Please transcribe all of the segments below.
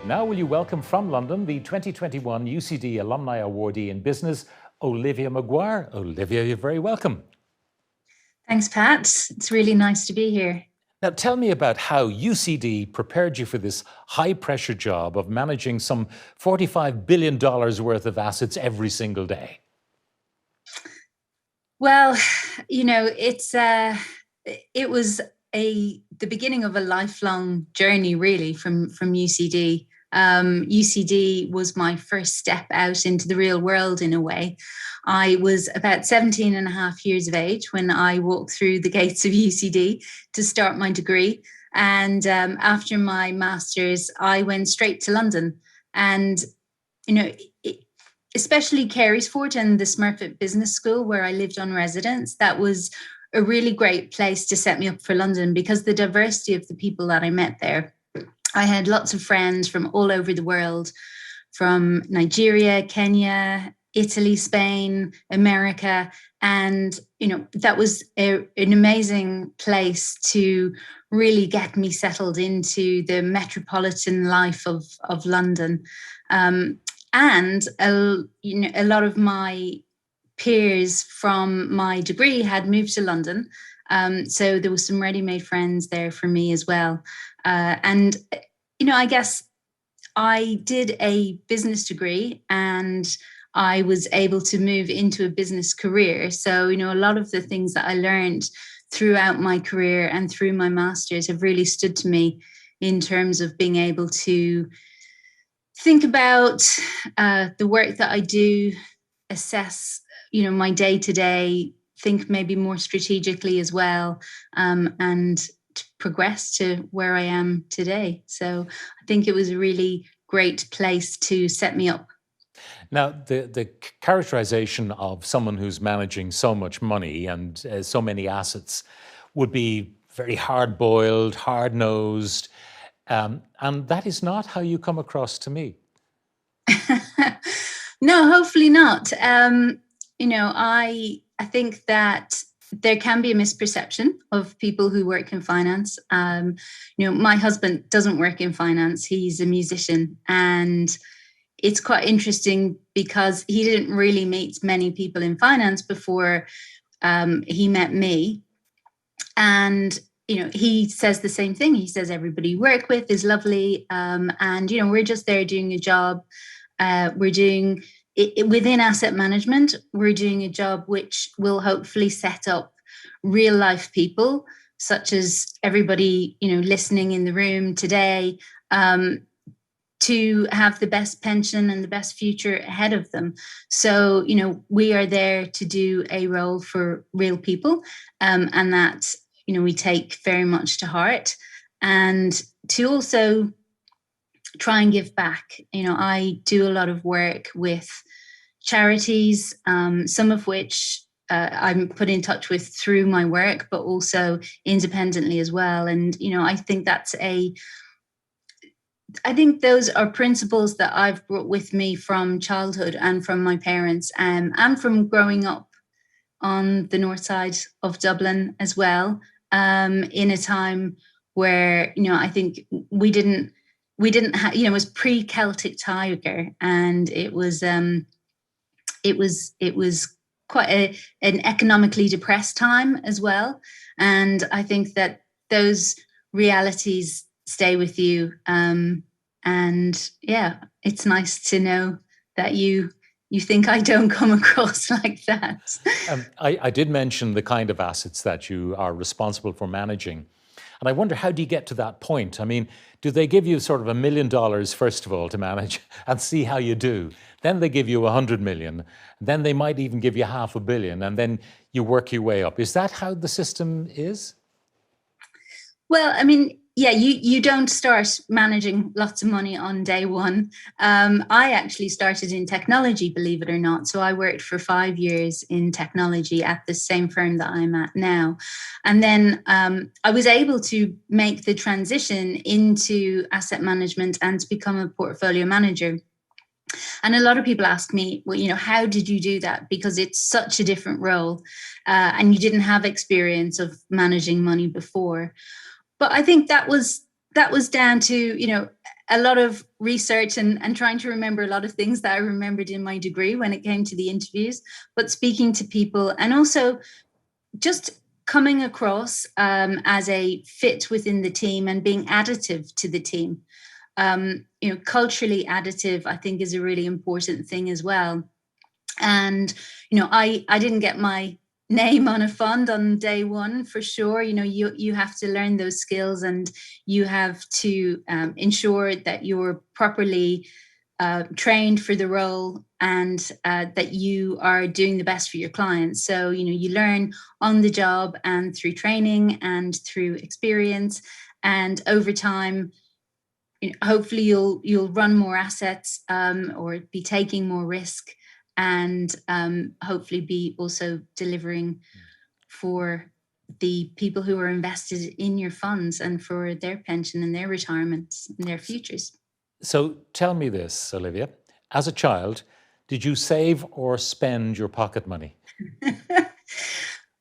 Now will you welcome from London the 2021 UCD Alumni Awardee in Business, Olivia Maguire. Olivia, you're very welcome. Thanks, Pat. It's really nice to be here. Now tell me about how UCD prepared you for this high-pressure job of managing some $45 billion worth of assets every single day. Well, it was the beginning of a lifelong journey, really, from UCD. UCD was my first step out into the real world in a way. I was about 17 and a half years of age when I walked through the gates of UCD to start my degree. And after my master's, I went straight to London. And, especially Carysford and the Smurfit Business School, where I lived on residence, that was a really great place to set me up for London because the diversity of the people that I met there. I had lots of friends from all over the world, from Nigeria, Kenya, Italy, Spain, America. And, that was an amazing place to really get me settled into the metropolitan life of London. And a lot of my peers from my degree had moved to London. So there was some ready-made friends there for me as well. And I guess I did a business degree and I was able to move into a business career. So, a lot of the things that I learned throughout my career and through my master's have really stood to me in terms of being able to think about the work that I do, assess, my day-to-day, think maybe more strategically as well, and to progress to where I am today. So I think it was a really great place to set me up. Now, the characterization of someone who's managing so much money and so many assets would be very hard-boiled, hard-nosed, and that is not how you come across to me. No, hopefully not. I think that there can be a misperception of people who work in finance. My husband doesn't work in finance. He's a musician, and it's quite interesting because he didn't really meet many people in finance before he met me. And he says the same thing. He says everybody you work with is lovely, and we're just there doing a job. We're doing it within asset management. We're doing a job which will hopefully set up real life people, such as everybody listening in the room today, to have the best pension and the best future ahead of them. So we are there to do a role for real people, and that we take very much to heart, and to also try and give back. I do a lot of work with charities, some of which I'm put in touch with through my work, but also independently as well. And, I think those are principles that I've brought with me from childhood and from my parents, and from growing up on the north side of Dublin as well, in a time where, I think we didn't have, it was pre-Celtic Tiger, and it was quite an economically depressed time as well. And I think that those realities stay with you. And yeah, it's nice to know that you think I don't come across like that. I did mention the kind of assets that you are responsible for managing. And I wonder, how do you get to that point? I mean, do they give you sort of $1 million, first of all, to manage and see how you do? Then they give you 100 million. Then they might even give you $500 million, and then you work your way up. Is that how the system is? Well, I mean, yeah, you don't start managing lots of money on day one. I actually started in technology, believe it or not. So I worked for 5 years in technology at the same firm that I'm at now. And then I was able to make the transition into asset management and to become a portfolio manager. And a lot of people ask me, well, how did you do that? Because it's such a different role, and you didn't have experience of managing money before. But I think that was down to, a lot of research and trying to remember a lot of things that I remembered in my degree when it came to the interviews, but speaking to people and also just coming across as a fit within the team and being additive to the team. Culturally additive, I think, is a really important thing as well. And, I didn't get my name on a fund on day one for sure. You have to learn those skills, and you have to ensure that you're properly trained for the role, and that you are doing the best for your clients. So, you learn on the job and through training and through experience, and over time, hopefully you'll run more assets or be taking more risk, and hopefully be also delivering for the people who are invested in your funds and for their pension and their retirement and their futures. So tell me this, Olivia. As a child, did you save or spend your pocket money?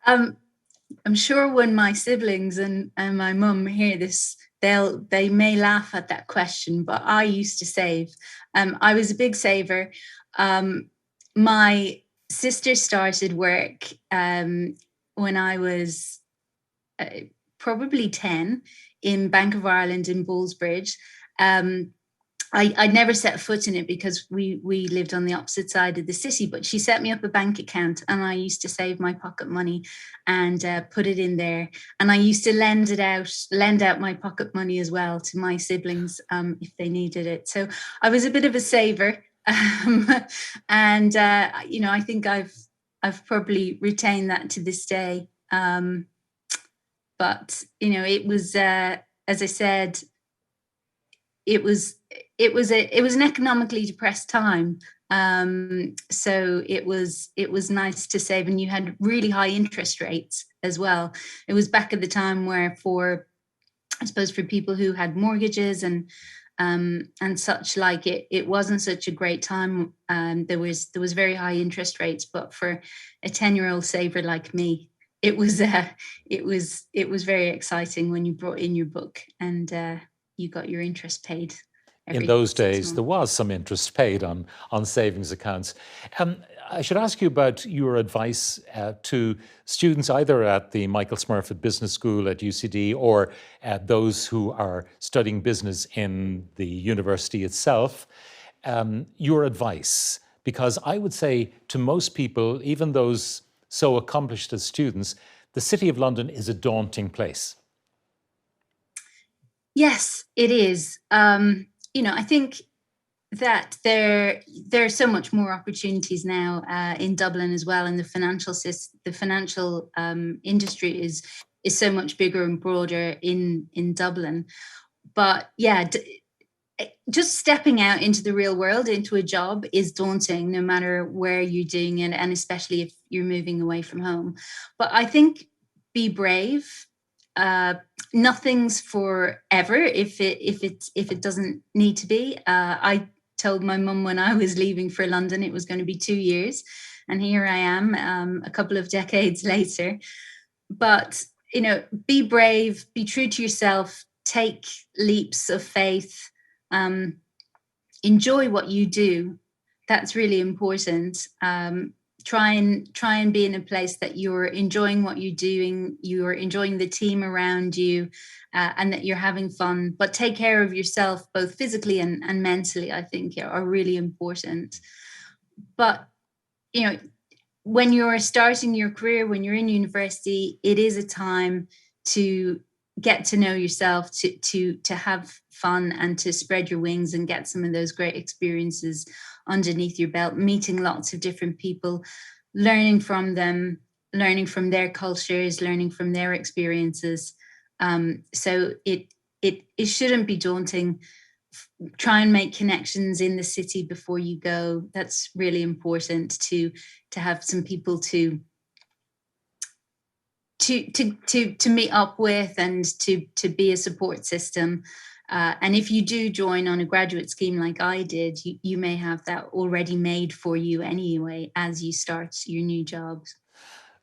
I'm sure when my siblings and my mum hear this, they may laugh at that question, but I used to save. I was a big saver. My sister started work when I was probably 10 in Bank of Ireland in Ballsbridge. I'd never set foot in it because we lived on the opposite side of the city, but she set me up a bank account, and I used to save my pocket money and put it in there. And I used to lend out my pocket money as well to my siblings if they needed it. So I was a bit of a saver. And I think I've probably retained that to this day. But it was, as I said, it was an economically depressed time. So it was nice to save, and you had really high interest rates as well. It was back at the time where for people who had mortgages and such like, it wasn't such a great time. There was very high interest rates, but for a 10-year-old saver like me, it was very exciting when you brought in your book and you got your interest paid. In those days, there was some interest paid on savings accounts. I should ask you about your advice to students either at the Michael Smurfit Business School at UCD or those who are studying business in the university itself. Your advice, because I would say to most people, even those so accomplished as students, the City of London is a daunting place. Yes, it is. I think that there are so much more opportunities now in Dublin as well, and the financial industry is so much bigger and broader in Dublin. But yeah, just stepping out into the real world, into a job, is daunting, no matter where you're doing it, and especially if you're moving away from home. But I think be brave. Nothing's forever if it doesn't need to be. I told my mum when I was leaving for London it was going to be 2 years, and here I am a couple of decades later. But be brave, be true to yourself, take leaps of faith, enjoy what you do. That's really important. Try and be in a place that you're enjoying what you're doing, you're enjoying the team around you, and that you're having fun. But take care of yourself, both physically and mentally, I think are really important. But, when you're starting your career, when you're in university, it is a time to get to know yourself, to have fun and to spread your wings and get some of those great experiences underneath your belt, meeting lots of different people, learning from them, learning from their cultures, learning from their experiences. So it shouldn't be daunting. Try and make connections in the city before you go. That's really important to have some people to meet up with and to be a support system. And if you do join on a graduate scheme like I did, you may have that already made for you anyway as you start your new jobs.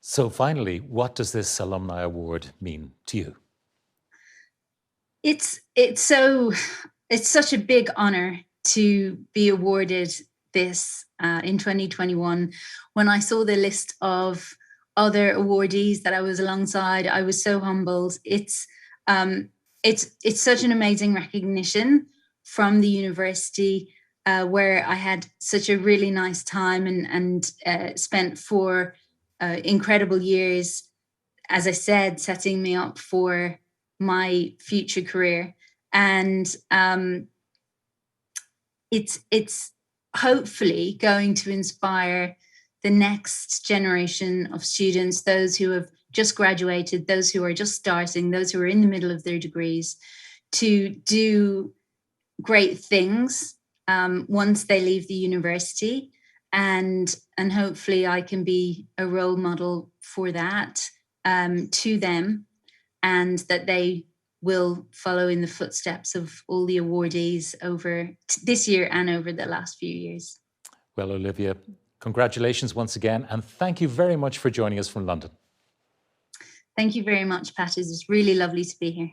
So finally, what does this Alumni Award mean to you? It's so It's such a big honor to be awarded this in 2021. When I saw the list of other awardees that I was alongside, I was so humbled. It's such an amazing recognition from the university, where I had such a really nice time and spent 4 incredible years, as I said, setting me up for my future career. And it's hopefully going to inspire the next generation of students, those who have just graduated, those who are just starting, those who are in the middle of their degrees, to do great things once they leave the university. And hopefully I can be a role model for that to them, and that they will follow in the footsteps of all the awardees over this year and over the last few years. Well, Olivia, congratulations once again, and thank you very much for joining us from London. Thank you very much, Pat. It's really lovely to be here.